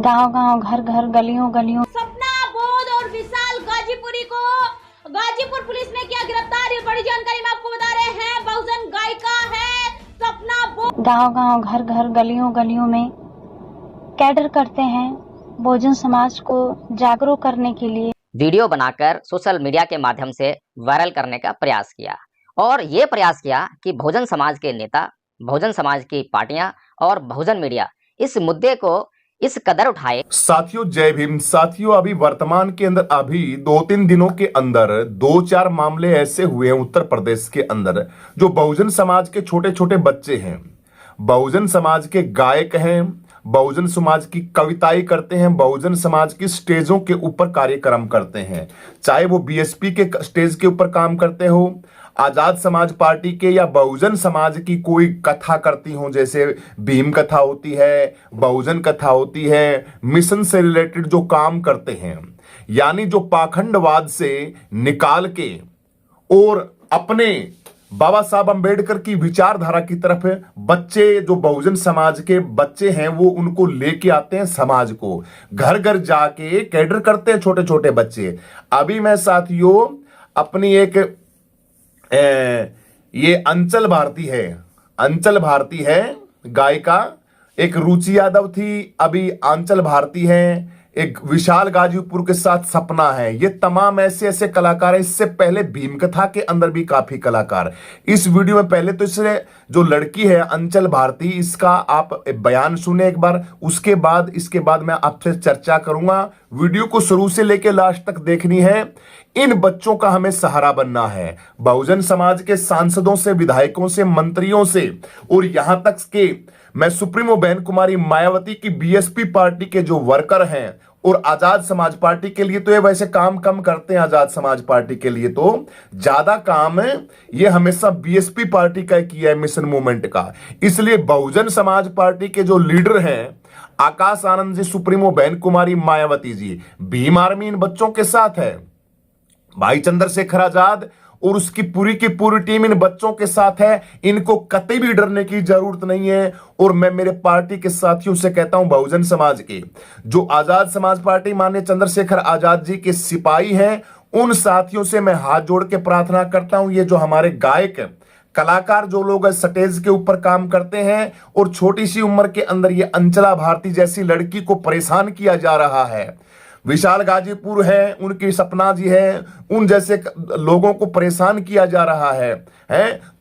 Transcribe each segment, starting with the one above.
गांव-गांव, घर-घर, गलियों-गलियों सपना बोध और विशाल गाजीपुरी को गाजीपुर पुलिस ने किया गिरफ्तार। ये बड़ी जानकारी मैं आपको बता रहे हैं। बहुजन गायिका है सपना बोध। गांव-गांव, घर-घर, गलियों-गलियों में कैडर करते हैं बहुजन समाज को जागरूक करने के लिए। वीडियो बनाकर सोशल मीडिया के माध्यम से वायरल करने का प्रयास किया और ये प्रयास किया कि बहुजन समाज के नेता, बहुजन समाज की पार्टियां और बहुजन मीडिया इस मुद्दे को इस कदर उठाए। साथियों जय भीम। साथियों अभी वर्तमान के अंदर अभी 2-3 दिनों के अंदर 2-4 मामले ऐसे हुए हैं उत्तर प्रदेश के अंदर जो बहुजन समाज के छोटे छोटे बच्चे हैं, बहुजन समाज के गायक हैं, बहुजन समाज की कविताएं करते हैं, बहुजन समाज की स्टेजों के ऊपर कार्यक्रम करते हैं, चाहे वो बीएसपी के स्टेज के ऊपर काम करते हो, आजाद समाज पार्टी के या बहुजन समाज की कोई कथा करती हो, जैसे भीम कथा होती है, बहुजन कथा होती है, मिशन से रिलेटेड जो काम करते हैं, यानी जो पाखंडवाद से निकाल के और अपने बाबा साहब अंबेडकर की विचारधारा की तरफ बच्चे, जो बहुजन समाज के बच्चे हैं, वो उनको लेके आते हैं, समाज को घर घर जाके कैडर करते हैं छोटे छोटे बच्चे। अभी मैं साथियों अपनी एक ये अंचल भारती है गायिका, एक रुचि यादव थी, अभी आंचल भारती है, एक विशाल गाजीपुर के साथ सपना है। ये तमाम ऐसे ऐसे कलाकार हैं। इससे पहले भीम कथा के अंदर भी काफी कलाकार। इस वीडियो में पहले तो इससे जो लड़की है अंचल भारती, इसका आप बयान सुने एक बार, इसके बाद मैं आपसे चर्चा करूंगा। वीडियो को शुरू से लेकर लास्ट तक देखनी है। इन बच्चों का हमें सहारा बनना है, बहुजन समाज के सांसदों से, विधायकों से, मंत्रियों से, और यहां तक के मैं सुप्रीमो बहन कुमारी मायावती की बीएसपी पार्टी के जो वर्कर हैं और आजाद समाज पार्टी के लिए तो ये वैसे काम कम करते हैं, आजाद समाज पार्टी के लिए तो ज्यादा काम ये हमेशा बीएसपी पार्टी का किया है, मिशन मूवमेंट का। इसलिए बहुजन समाज पार्टी के जो लीडर हैं आकाश आनंद जी, सुप्रीमो बहन कुमारी मायावती जी, भीम आर्मी इन बच्चों के साथ है, भाई चंद्रशेखर आजाद और उसकी पूरी की पूरी टीम इन बच्चों के साथ है। इनको कतई भी डरने की जरूरत नहीं है। और मैं मेरे पार्टी के साथियों से कहता हूं, बहुजन समाज के जो आजाद समाज पार्टी माननीय चंद्रशेखर आजाद जी के सिपाही हैं, उन साथियों से मैं हाथ जोड़ के प्रार्थना करता हूं, ये जो हमारे गायक कलाकार जो लोग स्टेज के ऊपर काम करते हैं और छोटी सी उम्र के अंदर ये अंचला भारती जैसी लड़की को परेशान किया जा रहा है, विशाल गाजीपुर है, उनकी सपना जी है, उन जैसे लोगों को परेशान किया जा रहा है,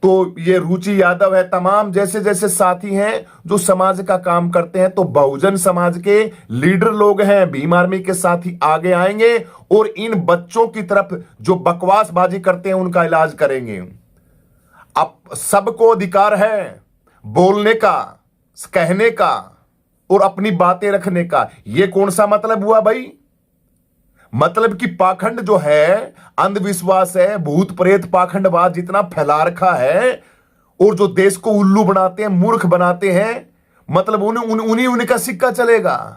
तो ये रुचि यादव है, तमाम जैसे जैसे साथी हैं जो समाज का काम करते हैं, तो बहुजन समाज के लीडर लोग हैं, भीम आर्मी के साथी आगे आएंगे और इन बच्चों की तरफ जो बकवासबाजी करते हैं उनका इलाज करेंगे। अब सबको अधिकार है बोलने का, कहने का और अपनी बातें रखने का। ये कौन सा मतलब हुआ भाई? मतलब कि पाखंड जो है, अंधविश्वास है, भूत प्रेत पाखंडवाद जितना फैला रखा है और जो देश को उल्लू बनाते हैं, मूर्ख बनाते हैं, मतलब उनका सिक्का चलेगा।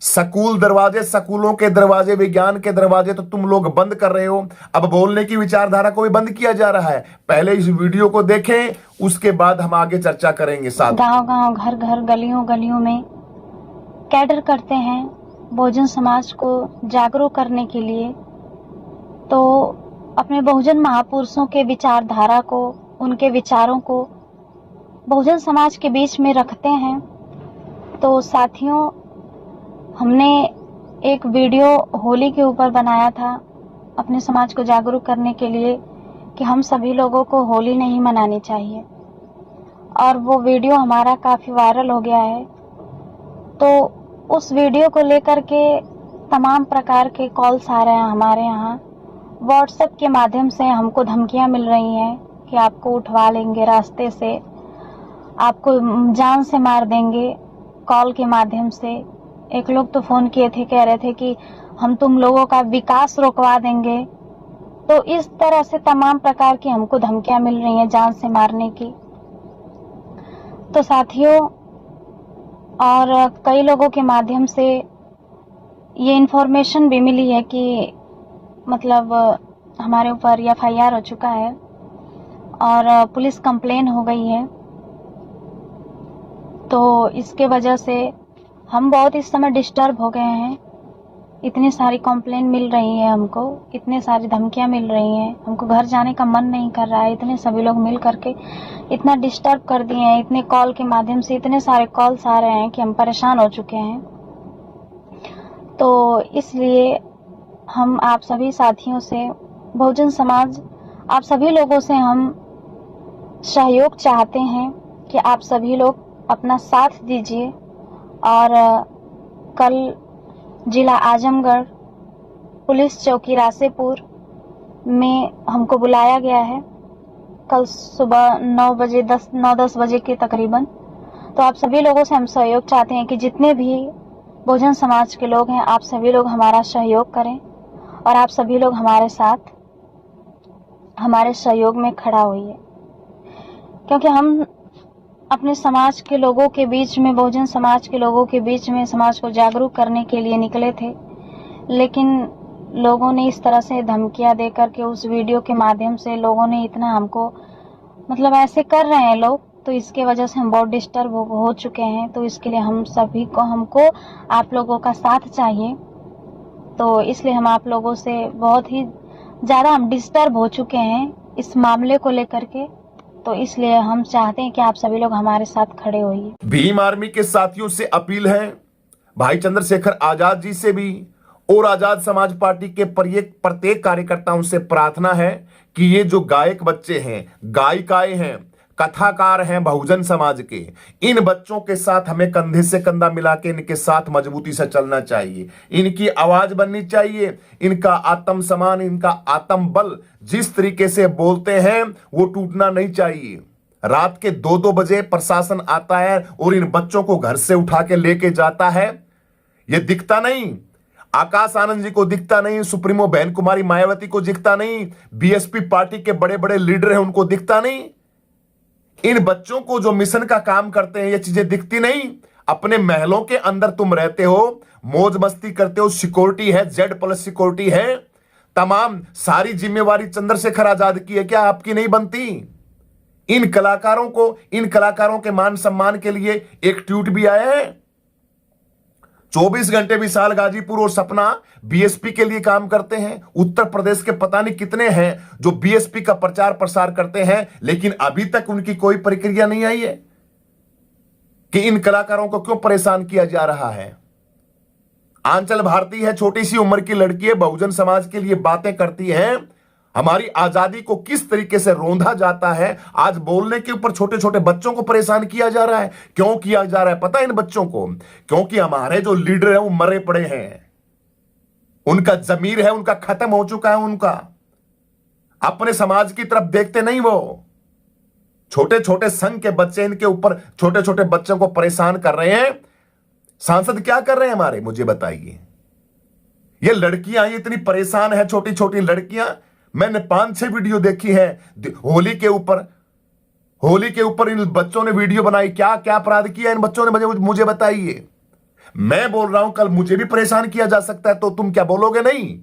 स्कूलों के दरवाजे, विज्ञान के दरवाजे तो तुम लोग बंद कर रहे हो। अब बोलने की विचारधारा को भी बंद किया जा रहा है। पहले इस वीडियो को देखें, उसके बाद हम आगे चर्चा करेंगे। साथ गांव-गांव, घर-घर, गलियों-गलियों में कैडर करते हैं बहुजन समाज को जागरूक करने के लिए। तो अपने बहुजन महापुरुषों के विचारधारा को, उनके विचारों को बहुजन समाज के बीच में रखते हैं। तो साथियों, हमने एक वीडियो होली के ऊपर बनाया था अपने समाज को जागरूक करने के लिए कि हम सभी लोगों को होली नहीं मनानी चाहिए, और वो वीडियो हमारा काफ़ी वायरल हो गया है। तो उस वीडियो को लेकर के तमाम प्रकार के कॉल्स आ रहे हैं हमारे यहाँ। व्हाट्सएप के माध्यम से हमको धमकियाँ मिल रही हैं कि आपको उठवा लेंगे रास्ते से, आपको जान से मार देंगे, कॉल के माध्यम से। एक लोग तो फ़ोन किए थे, कह रहे थे कि हम तुम लोगों का विकास रोकवा देंगे। तो इस तरह से तमाम प्रकार की हमको धमकियाँ मिल रही हैं जान से मारने की। तो साथियों, और कई लोगों के माध्यम से ये इन्फॉर्मेशन भी मिली है कि मतलब हमारे ऊपर एफआईआर हो चुका है और पुलिस कंप्लेन हो गई है। तो इसके वजह से हम बहुत इस समय डिस्टर्ब हो गए हैं। इतनी सारी कंप्लेन मिल रही है हमको, इतने सारी धमकियां मिल रही हैं, हमको घर जाने का मन नहीं कर रहा है। इतने सभी लोग मिल करके इतना डिस्टर्ब कर दिए हैं, इतने कॉल के माध्यम से इतने सारे कॉल्स आ रहे हैं कि हम परेशान हो चुके हैं। तो इसलिए हम आप सभी साथियों से, बहुजन समाज, आप सभी लोगों से हम सहयोग चाहते हैं कि आप सभी लोग अपना साथ दीजिए। और कल जिला आजमगढ़ पुलिस चौकी रासेपुर में हमको बुलाया गया है, कल सुबह 9-10 बजे के तकरीबन। तो आप सभी लोगों से हम सहयोग चाहते हैं कि जितने भी बहुजन समाज के लोग हैं, आप सभी लोग हमारा सहयोग करें और आप सभी लोग हमारे साथ, हमारे सहयोग में खड़ा होइए। क्योंकि हम अपने समाज के लोगों के बीच में, बहुजन समाज के लोगों के बीच में समाज को जागरूक करने के लिए निकले थे, लेकिन लोगों ने इस तरह से धमकियां दे करके, उस वीडियो के माध्यम से लोगों ने इतना हमको, मतलब ऐसे कर रहे हैं लोग, तो इसके वजह से हम बहुत डिस्टर्ब हो चुके हैं। तो इसके लिए हम सभी को, हमको आप लोगों का साथ चाहिए। तो इसलिए हम आप लोगों से बहुत ही ज़्यादा हम डिस्टर्ब हो चुके हैं इस मामले को लेकर के। तो इसलिए हम चाहते हैं कि आप सभी लोग हमारे साथ खड़े होइए। भीम आर्मी के साथियों से अपील है, भाई चंद्रशेखर आजाद जी से भी और आजाद समाज पार्टी के प्रत्येक कार्यकर्ताओं से प्रार्थना है कि ये जो गायक बच्चे हैं, गायिकाएं हैं, कथाकार हैं बहुजन समाज के, इन बच्चों के साथ हमें कंधे से कंधा मिला के इनके साथ मजबूती से चलना चाहिए। इनकी आवाज बननी चाहिए। इनका आत्म सम्मान, इनका आत्म बल, जिस तरीके से बोलते हैं वो टूटना नहीं चाहिए। रात के 2-2 बजे प्रशासन आता है और इन बच्चों को घर से उठा के लेके जाता है। ये दिखता नहीं, आकाश आनंद जी को दिखता नहीं, सुप्रीमो बहन कुमारी मायावती को दिखता नहीं, बीएसपी पार्टी के बड़े बड़े लीडर हैं उनको दिखता नहीं। इन बच्चों को जो मिशन का काम करते हैं ये चीजें दिखती नहीं। अपने महलों के अंदर तुम रहते हो, मौज मस्ती करते हो, सिक्योरिटी है, Z+ सिक्योरिटी है, तमाम सारी जिम्मेवारी चंद्रशेखर आजाद की है, क्या आपकी नहीं बनती? इन कलाकारों के मान सम्मान के लिए एक ट्वीट भी आया है। 24 घंटे विशाल गाजीपुर और सपना बीएसपी के लिए काम करते हैं। उत्तर प्रदेश के पता नहीं कितने हैं जो बीएसपी का प्रचार प्रसार करते हैं, लेकिन अभी तक उनकी कोई प्रक्रिया नहीं आई है कि इन कलाकारों को क्यों परेशान किया जा रहा है। आंचल भारती है, छोटी सी उम्र की लड़की है, बहुजन समाज के लिए बातें करती है। हमारी आजादी को किस तरीके से रोंधा जाता है। आज बोलने के ऊपर छोटे छोटे बच्चों को परेशान किया जा रहा है। क्यों किया जा रहा है पता है इन बच्चों को? क्योंकि हमारे जो लीडर हैं वो मरे पड़े हैं, उनका जमीर है, उनका खत्म हो चुका है। उनका अपने समाज की तरफ देखते नहीं। वो छोटे छोटे संघ के बच्चे इनके ऊपर, छोटे छोटे बच्चों को परेशान कर रहे हैं। सांसद क्या कर रहे हैं हमारे, मुझे बताइए। ये लड़कियां इतनी परेशान है, छोटी छोटी लड़कियां। मैंने 5-6 वीडियो देखी है होली के ऊपर इन बच्चों ने वीडियो बनाई। क्या क्या अपराध किया इन बच्चों ने, मुझे बताइए। मैं बोल रहा हूं कल मुझे भी परेशान किया जा सकता है, तो तुम क्या बोलोगे? नहीं।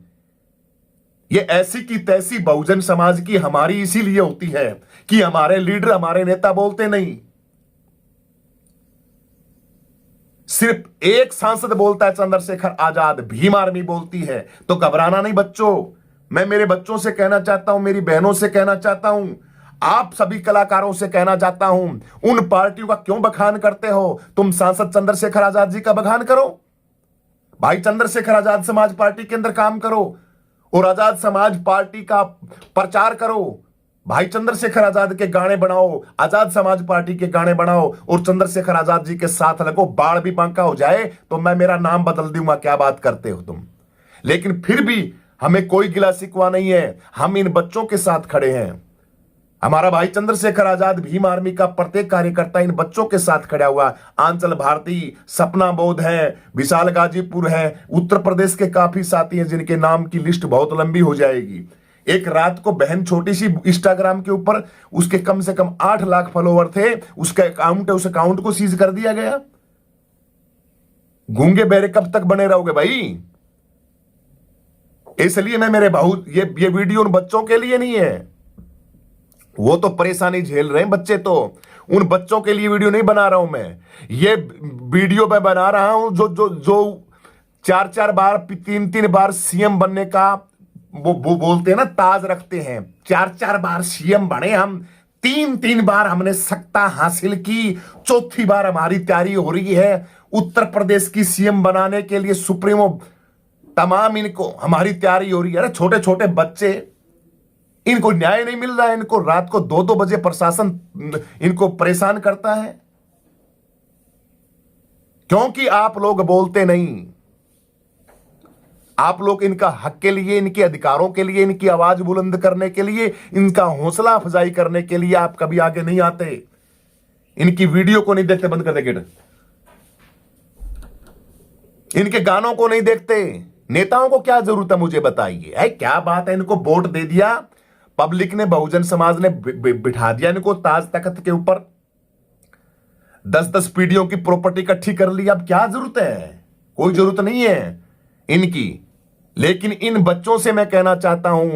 ये ऐसी की तैसी बहुजन समाज की हमारी इसीलिए होती है कि हमारे लीडर, हमारे नेता बोलते नहीं। सिर्फ एक सांसद बोलता है, चंद्रशेखर आजाद, भीम आर्मी बोलती है। तो घबराना नहीं बच्चों। मैं मेरे बच्चों से कहना चाहता हूं, मेरी बहनों से कहना चाहता हूं, आप सभी कलाकारों से कहना चाहता हूं, उन पार्टियों का क्यों बखान करते हो? तुम सांसद चंद्रशेखर आजाद जी का बखान करो, भाई चंद्रशेखर आजाद समाज पार्टी के अंदर काम करो और आजाद समाज पार्टी का प्रचार करो। भाई चंद्रशेखर आजाद के गाने बनाओ, आजाद समाज पार्टी के गाने बनाओ और चंद्रशेखर आजाद जी के साथ लगो। बाढ़ भी बांका हो जाए तो मैं मेरा नाम बदल दूंगा। क्या बात करते हो तुम? लेकिन फिर भी हमें कोई गिला शिकवा नहीं है। हम इन बच्चों के साथ खड़े हैं। हमारा भाई चंद्रशेखर आजाद, भीम आर्मी का प्रत्येक कार्यकर्ता इन बच्चों के साथ खड़ा हुआ। आंचल भारती, सपना बोध है, विशाल गाजीपुर है, उत्तर प्रदेश के काफी साथी हैं जिनके नाम की लिस्ट बहुत लंबी हो जाएगी। एक रात को बहन छोटी सी इंस्टाग्राम के ऊपर, उसके कम से कम 8 लाख फॉलोवर थे, उसका अकाउंट है, उस अकाउंट को सीज कर दिया गया। गूंगे बहरे कब तक बने रहोगे भाई? इसलिए मैं मेरे ये वीडियो उन बच्चों के लिए नहीं है। वो तो परेशानी झेल रहे हैं बच्चे, तो उन बच्चों के लिए वीडियो नहीं बना रहा हूं मैं। ये वीडियो मैं बना रहा हूं जो जो जो 4-4 बार 3-3 बार सीएम बनने का वो बोलते हैं ना, ताज रखते हैं। 4-4 बार सीएम बने हम, 3-3 बार हमने सत्ता हासिल की, चौथी बार हमारी तैयारी हो रही है उत्तर प्रदेश की सीएम बनाने के लिए। सुप्रीमो तमाम इनको हमारी तैयारी हो रही है। अरे छोटे छोटे बच्चे, इनको न्याय नहीं मिल रहा है। इनको रात को 2-2 बजे प्रशासन इनको परेशान करता है, क्योंकि आप लोग बोलते नहीं। आप लोग इनका हक के लिए, इनके अधिकारों के लिए, इनकी आवाज बुलंद करने के लिए, इनका हौसला अफजाई करने के लिए आप कभी आगे नहीं आते। इनकी वीडियो को नहीं देखते, बंद कर दे गेट। इनके गानों को नहीं देखते। नेताओं को क्या जरूरत है मुझे बताइए। है क्या बात है, इनको वोट दे दिया पब्लिक ने, बहुजन समाज ने बिठा दिया इनको ताज तख्त के ऊपर, 10-10 पीढ़ियों की प्रॉपर्टी इकट्ठी कर ली। अब क्या जरूरत है? कोई जरूरत नहीं है इनकी। लेकिन इन बच्चों से मैं कहना चाहता हूं,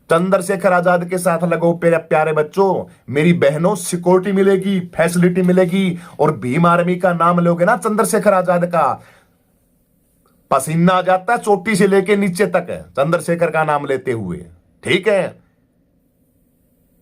चंद्रशेखर आजाद के साथ लगो प्यारे बच्चों, मेरी बहनों, सिक्योरिटी मिलेगी, फैसिलिटी मिलेगी। और भीम आर्मी का नाम लोगे ना, चंद्रशेखर आजाद का, पसीना आ जाता है चोटी से लेके नीचे तक चंद्रशेखर का नाम लेते हुए, ठीक है।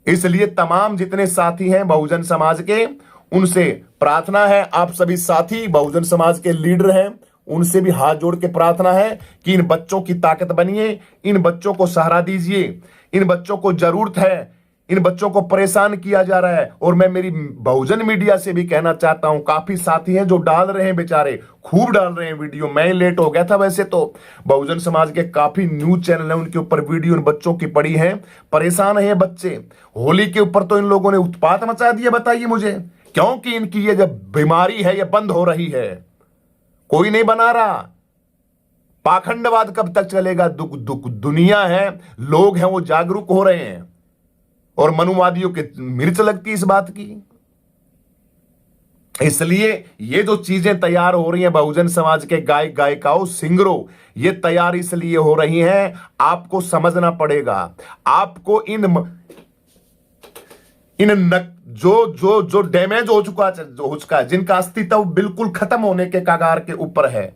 इसलिए तमाम जितने साथी हैं बहुजन समाज के, उनसे प्रार्थना है, आप सभी साथी बहुजन समाज के लीडर हैं, उनसे भी हाथ जोड़ के प्रार्थना है कि इन बच्चों की ताकत बनिए, इन बच्चों को सहारा दीजिए। इन बच्चों को जरूरत है, इन बच्चों को परेशान किया जा रहा है। और मैं मेरी बहुजन मीडिया से भी कहना चाहता हूं, काफी साथी हैं जो डाल रहे हैं, बेचारे खूब डाल रहे हैं वीडियो। मैं लेट हो गया था वैसे तो, बहुजन समाज के काफी न्यूज चैनल हैं, उनके ऊपर वीडियो इन बच्चों की पड़ी है। परेशान है बच्चे। होली के ऊपर तो इन लोगों ने उत्पात मचा दिया, बताइए मुझे, क्योंकि इनकी ये जब बीमारी है ये बंद हो रही है, कोई नहीं बना रहा। पाखंडवाद कब तक चलेगा? दुनिया है, लोग हैं, वो जागरूक हो रहे हैं, और मनुवादियों के मिर्च लगती इस बात की। इसलिए ये जो चीजें तैयार हो रही हैं बहुजन समाज के गायक गायिकाओं, सिंगरों, ये तैयार इसलिए हो रही हैं, आपको समझना पड़ेगा। आपको जो डैमेज हो चुका है, जिनका अस्तित्व बिल्कुल खत्म होने के कगार के ऊपर है,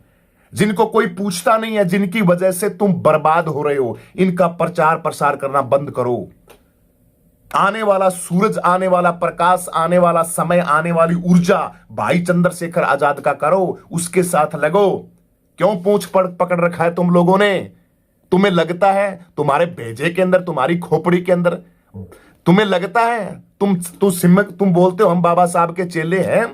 जिनको कोई पूछता नहीं है, जिनकी वजह से तुम बर्बाद हो रहे हो, इनका प्रचार प्रसार करना बंद करो। आने वाला सूरज, आने वाला प्रकाश, आने वाला समय, आने वाली ऊर्जा भाई चंद्रशेखर आजाद का करो, उसके साथ लगो। क्यों पूंछ पकड़ रखा है तुम लोगों ने? तुम्हें लगता है तुम्हारे भेजे के अंदर, तुम्हारी खोपड़ी के अंदर, तुम्हें लगता है तुम बोलते हो हम बाबा साहब के चेले हैं,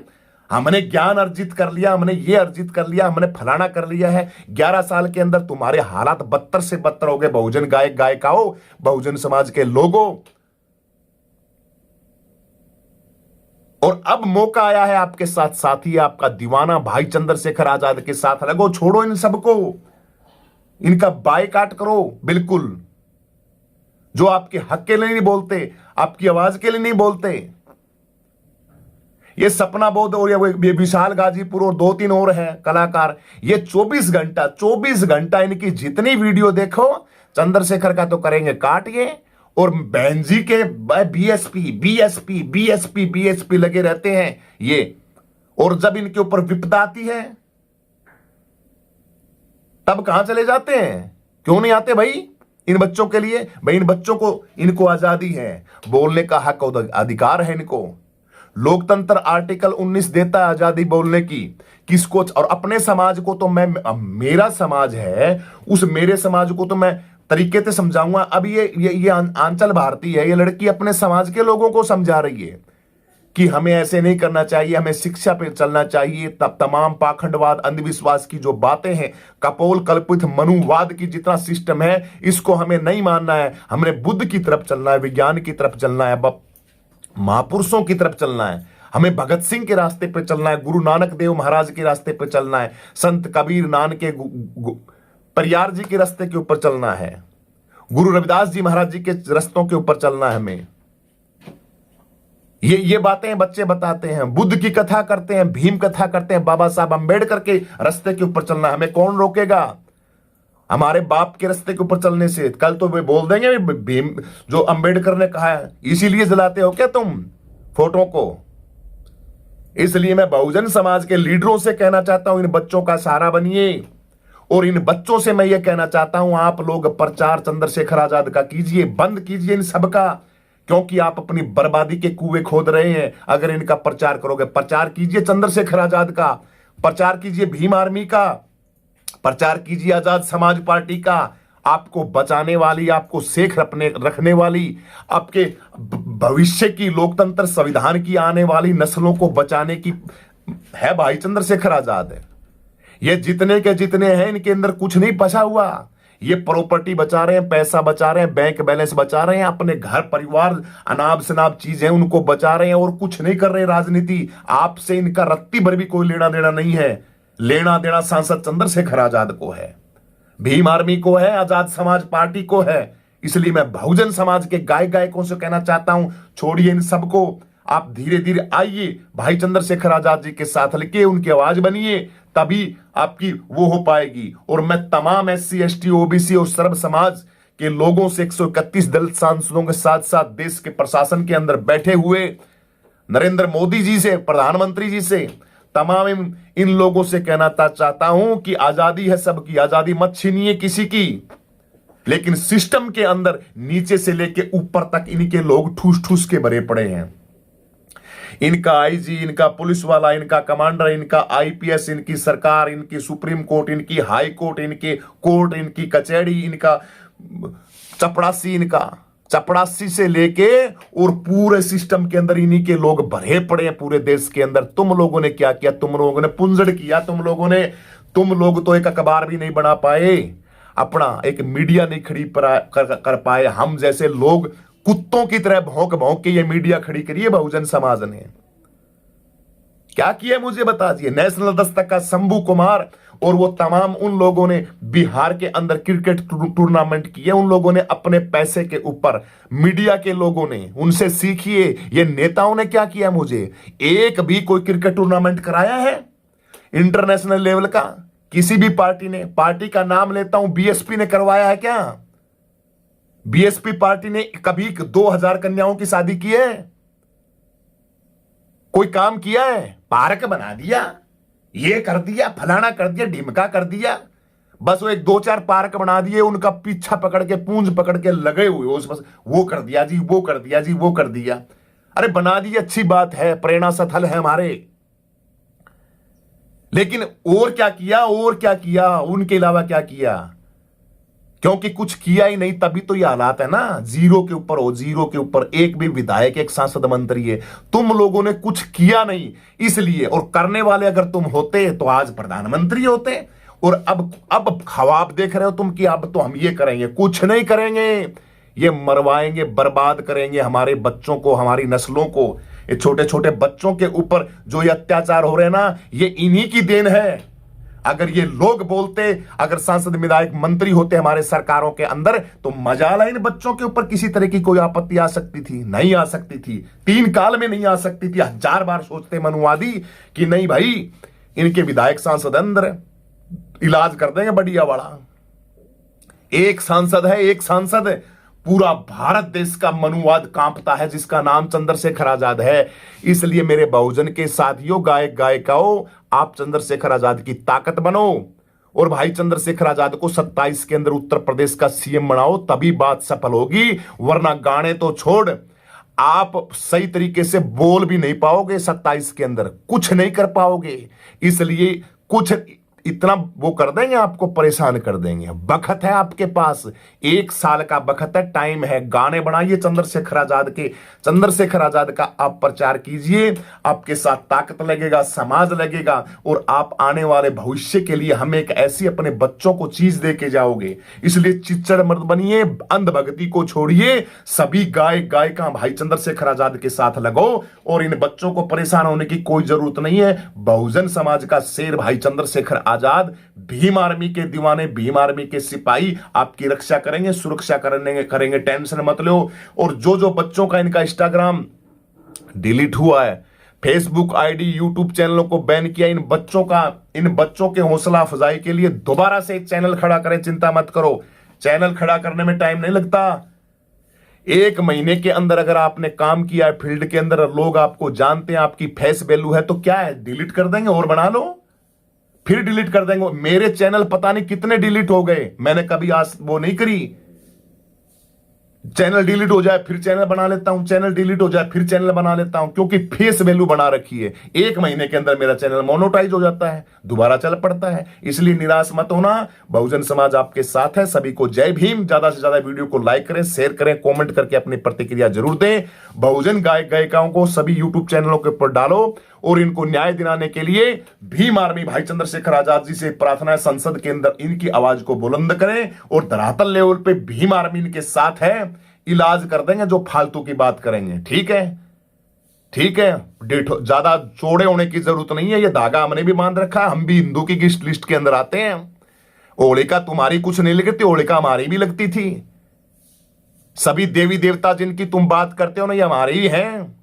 हमने ज्ञान अर्जित कर लिया, हमने ये अर्जित कर लिया, हमने फलाना कर लिया है। 11 साल के अंदर तुम्हारे हालात बदतर से बदतर हो गए, बहुजन गायक गायिकाओं, बहुजन समाज के लोगों। और अब मौका आया है आपके साथ साथी, आपका दीवाना भाई चंद्रशेखर आजाद के साथ लगो। छोड़ो इन सबको, इनका बायकॉट करो बिल्कुल। जो आपके हक के लिए नहीं बोलते, आपकी आवाज के लिए नहीं बोलते, ये सपना बोध और ये विशाल गाजीपुर और 2-3 और हैं कलाकार, ये 24 घंटा इनकी जितनी वीडियो देखो, चंद्रशेखर का तो करेंगे काट ये, और बहन जी के बीएसपी लगे रहते हैं ये। और जब इनके ऊपर विपदा आती है तब कहां चले जाते हैं? क्यों नहीं आते भाई इन बच्चों के लिए? भाई इन बच्चों को, इनको आजादी है, बोलने का हक और अधिकार है इनको। लोकतंत्र आर्टिकल 19 देता है आजादी बोलने की किसको। और अपने समाज को तो मैं, मेरा समाज है, उस मेरे समाज को तो मैं तरीके से समझाऊंगा। अब ये आंचल भारती है, ये लड़की अपने समाज के लोगों को समझा रही है कि हमें ऐसे नहीं करना चाहिए, हमें शिक्षा पे चलना चाहिए। तब तमाम पाखंडवाद, अंधविश्वास की जो बातें हैं, कपोल कल्पित मनुवाद की जितना सिस्टम है, इसको हमें नहीं मानना है। हमें बुद्ध की तरफ चलना है, विज्ञान की तरफ चलना है, महापुरुषों की तरफ चलना है, हमें भगत सिंह के रास्ते पे चलना है, गुरु नानक देव महाराज के रास्ते पे चलना है, संत कबीर नानक के परियार जी के रास्ते के ऊपर चलना है, गुरु रविदास जी महाराज जी के रास्तों के ऊपर चलना है हमें। ये बातें बच्चे बताते हैं, बुद्ध की कथा करते हैं, भीम कथा करते हैं, बाबा साहब अंबेडकर के रास्ते के ऊपर चलना है। हमें कौन रोकेगा हमारे बाप के रास्ते के ऊपर चलने से? कल तो वे बोल देंगे भीम जो अंबेडकर ने कहा है, इसीलिए जलाते हो क्या तुम फोटो को? इसलिए मैं बहुजन समाज के लीडरों से कहना चाहता हूं, इन बच्चों का सहारा बनिए। और इन बच्चों से मैं ये कहना चाहता हूं, आप लोग प्रचार चंद्रशेखर आजाद का कीजिए, बंद कीजिए इन सब का, क्योंकि आप अपनी बर्बादी के कुएं खोद रहे हैं। अगर इनका प्रचार करोगे, प्रचार कीजिए चंद्रशेखर आजाद का, प्रचार कीजिए भीम आर्मी का, प्रचार कीजिए आजाद समाज पार्टी का। आपको बचाने वाली, आपको सेख रखने वाली, आपके भविष्य की लोकतंत्र संविधान की आने वाली नस्लों को बचाने की है भाई चंद्रशेखर आजाद है। ये जितने के जितने हैं, इनके अंदर कुछ नहीं बचा हुआ। ये प्रॉपर्टी बचा रहे हैं, पैसा बचा रहे हैं, बैंक बैलेंस बचा रहे हैं, अपने घर परिवार अनाब शनाब चीजें उनको बचा रहे हैं और कुछ नहीं कर रहे। राजनीति आपसे इनका रत्ती भर भी कोई लेना देना नहीं है। लेना देना सांसद चंद्रशेखर आजाद को है, भीम आर्मी को है, आजाद समाज पार्टी को है। इसलिए मैं बहुजन समाज के गायकों से कहना चाहता हूं, छोड़िए इन सबको, आप धीरे धीरे आइए भाई चंद्रशेखर आजाद जी के साथ लेके उनकी आवाज बनिए, तभी आपकी वो हो पाएगी। और मैं तमाम SC ST OBC और सर्व समाज के लोगों से 131 दलित सांसदों के साथ साथ देश के प्रशासन के अंदर बैठे हुए नरेंद्र मोदी जी से, प्रधानमंत्री जी से, तमाम इन लोगों से कहना चाहता हूं कि आजादी है सबकी, आजादी मत छीनिए किसी की, लेकिन सिस्टम के अंदर नीचे से लेके ऊपर तक इनके लोग ठूस ठूस के भरे पड़े हैं। इनका IG, इनका पुलिस वाला, इनका कमांडर, इनका IPS, इनकी सरकार, इनकी सुप्रीम कोर्ट, इनकी हाई कोर्ट, इनके कोर्ट, इनकी कचहरी, इनका चपड़ासी, इनका चपड़ासी से लेके और पूरे सिस्टम के अंदर इन्हीं के लोग भरे पड़े हैं पूरे देश के अंदर। तुम लोगों ने क्या किया? तुम लोगों ने पुंजड़ किया। तुम लोग तो एक अखबार भी नहीं बना पाए, अपना एक मीडिया नहीं खड़ी कर पाए। हम जैसे लोग कुत्तों की तरह भौंक भौंक के ये मीडिया खड़ी करी है बहुजन समाज ने। क्या किया मुझे बता दिए। नेशनल दस्तक का शंभू कुमार और वो तमाम उन लोगों ने बिहार के अंदर क्रिकेट टूर्नामेंट किए, उन लोगों ने अपने पैसे के ऊपर, मीडिया के लोगों ने, उनसे सीखिए। ये नेताओं ने क्या किया? मुझे एक भी कोई क्रिकेट टूर्नामेंट कराया है इंटरनेशनल लेवल का? किसी भी पार्टी ने, पार्टी का नाम लेता हूं, BSP ने करवाया है क्या? BSP पार्टी ने कभी 2000 कन्याओं की शादी की है? कोई काम किया है? पार्क बना दिया, ये कर दिया, फलाना कर दिया, ढिमका कर दिया। बस वो 1-2-4 पार्क बना दिए, उनका पीछा पकड़ के, पूंछ पकड़ के लगे हुए उस, बस वो कर दिया जी, वो कर दिया जी, वो कर दिया। अरे बना दी, अच्छी बात है, प्रेरणा स्थल है हमारे, लेकिन और क्या किया? और क्या किया? उनके अलावा क्या किया? क्योंकि कुछ किया ही नहीं, तभी तो ये हालात है ना। जीरो के ऊपर हो, जीरो के ऊपर एक भी विधायक, एक सांसद, मंत्री है। तुम लोगों ने कुछ किया नहीं, इसलिए। और करने वाले अगर तुम होते तो आज प्रधानमंत्री होते। और अब ख्वाब देख रहे हो तुम कि अब तो हम ये करेंगे। कुछ नहीं करेंगे, ये मरवाएंगे, बर्बाद करेंगे हमारे बच्चों को, हमारी नस्लों को। ये छोटे छोटे बच्चों के ऊपर जो ये अत्याचार हो रहे हैं ना, ये इन्हीं की देन है। अगर ये लोग बोलते, अगर सांसद, विधायक, मंत्री होते हमारे सरकारों के अंदर, तो मजाला इन बच्चों के ऊपर किसी तरह की कोई आपत्ति आ सकती थी? नहीं आ सकती थी। 3 काल में नहीं आ सकती थी। 1000 बार सोचते मनुवादी कि नहीं भाई, इनके विधायक सांसद अंदर इलाज कर देंगे बढ़िया बड़ा। एक सांसद है, एक सांसद है, पूरा भारत देश का मनुवाद कांपता है, जिसका नाम चंद्रशेखर आजाद है। इसलिए मेरे बहुजन के साथियों, गायिकाओं, आप चंद्रशेखर आजाद की ताकत बनो और भाई चंद्रशेखर आजाद को 27 के अंदर उत्तर प्रदेश का CM बनाओ, तभी बात सफल होगी। वरना गाने तो छोड़, आप सही तरीके से बोल भी नहीं पाओगे। 27 के अंदर कुछ नहीं कर पाओगे। इसलिए कुछ इतना वो कर देंगे, आपको परेशान कर देंगे। बखत है आपके पास, 1 साल का बखत है, टाइम है। गाने बनाइए चंद्रशेखर आजाद के, चंद्रशेखर आजाद का आप प्रचार कीजिए। आपके साथ ताकत लगेगा, समाज लगेगा, और आप आने वाले भविष्य के लिए हमें एक ऐसी अपने बच्चों को चीज दे के जाओगे। इसलिए चिच्चड़ मत बनिए, अंधभक्ति को छोड़िए। सभी गायिका भाई चंद्रशेखर आजाद के साथ लगो और इन बच्चों को परेशान होने की कोई जरूरत नहीं है। बहुजन समाज का शेर भाई चंद्रशेखर आजाद, भीम आर्मी के दीवाने, भीम आर्मी के सिपाही आपकी रक्षा करेंगे, सुरक्षा करेंगे, टेंशन मत लो। और जो बच्चों का इनका इंस्टाग्राम डिलीट हुआ है, फेसबुक ID, यूट्यूब चैनलों को बैन किया, इन बच्चों के हौसला अफजाई के लिए दोबारा से एक चैनल खड़ा करें। चिंता मत करो, चैनल खड़ा करने में टाइम नहीं लगता। 1 महीने के अंदर अगर आपने काम किया है फील्ड के अंदर, लोग आपको जानते हैं, आपकी फेस वैल्यू है, तो क्या है, डिलीट कर देंगे और बना लो, फिर डिलीट कर देंगे। मेरे चैनल पता नहीं कितने डिलीट हो गए, मैंने कभी आज वो नहीं करी, चैनल डिलीट हो जाए फिर चैनल बना लेता हूं, चैनल डिलीट हो जाए फिर चैनल बना लेता हूं, क्योंकि फेस वैल्यू बना रखी है। 1 महीने के अंदर मेरा चैनल मोनेटाइज हो जाता है, दोबारा चल पड़ता है। इसलिए निराश मत होना, बहुजन समाज आपके साथ है। सभी को जय भीम। ज्यादा से ज्यादा वीडियो को लाइक करें, शेयर करें, कमेंट करके अपनी प्रतिक्रिया जरूर दें। बहुजन गायक गायिकाओं को सभी यूट्यूब चैनलों के ऊपर डालो और इनको न्याय दिलाने के लिए भीम आर्मी भाई चंद्रशेखर आजाद जी से प्रार्थना है, संसद के अंदर इनकी आवाज को बुलंद करें और धरातल लेवल पे भीम आर्मी इनके साथ है, इलाज कर देंगे जो फालतू की बात करेंगे। ठीक है, ठीक है, ज्यादा चौड़े होने की जरूरत नहीं है। ये धागा हमने भी बांध रखा है, हम भी हिंदू की लिस्ट के अंदर आते हैं। होलिका तुम्हारी कुछ नहीं लगती, होलिका हमारी भी लगती थी। सभी देवी देवता जिनकी तुम बात करते हो ना, ये हमारे ही हैं।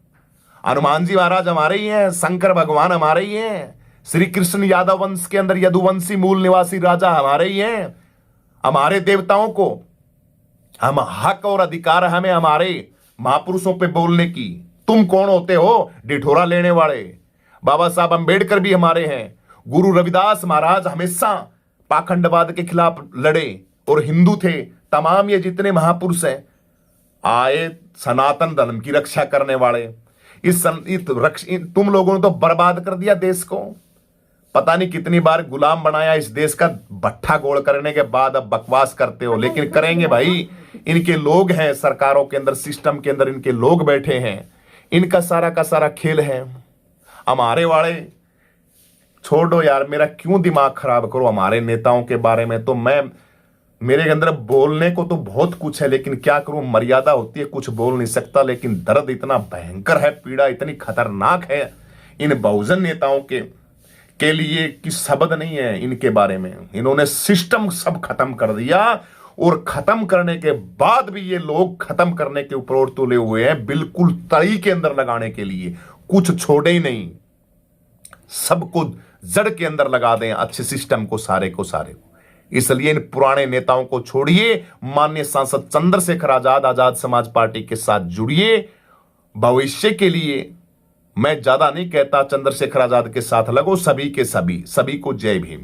हनुमान जी महाराज हमारे ही हैं, शंकर भगवान हमारे ही हैं, श्री कृष्ण यादव वंश के अंदर यदुवंशी मूल निवासी राजा हमारे ही हैं। हमारे देवताओं को हम हक और अधिकार हमें हमारे महापुरुषों पे बोलने की। तुम कौन होते हो डिठोरा लेने वाले? बाबा साहब अंबेडकर भी हमारे हैं। गुरु रविदास महाराज हमेशा पाखंडवाद के खिलाफ लड़े और हिंदू थे। तमाम ये जितने महापुरुष हैं आए सनातन धर्म की रक्षा करने वाले। तुम लोगों ने तो बर्बाद कर दिया देश को। पता नहीं कितनी बार गुलाम बनाया इस देश का। भट्ठा गोल करने के बाद अब बकवास करते हो, लेकिन करेंगे भाई। इनके लोग हैं सरकारों के अंदर, सिस्टम के अंदर इनके लोग बैठे हैं। इनका सारा का सारा खेल है। हमारे वाले छोड़ दो यार, मेरा क्यों दिमाग खराब करो हमारे नेताओं के बारे में। तो मेरे अंदर बोलने को तो बहुत कुछ है, लेकिन क्या करूं, मर्यादा होती है, कुछ बोल नहीं सकता। लेकिन दर्द इतना भयंकर है, पीड़ा इतनी खतरनाक है इन बहुजन नेताओं के लिए कि शब्द नहीं है इनके बारे में। इन्होंने सिस्टम सब खत्म कर दिया और खत्म करने के बाद भी ये लोग खत्म करने के ऊपर और तुले हुए हैं, बिल्कुल तरी के अंदर लगाने के लिए। कुछ छोड़े ही नहीं, सबको जड़ के अंदर लगा दें अच्छे सिस्टम को, सारे को सारे को। इसलिए इन पुराने नेताओं को छोड़िए, माननीय सांसद चंद्रशेखर आजाद, आजाद समाज पार्टी के साथ जुड़िए। भविष्य के लिए मैं ज्यादा नहीं कहता, चंद्रशेखर आजाद के साथ लगो। सभी के सभी को जय भीम।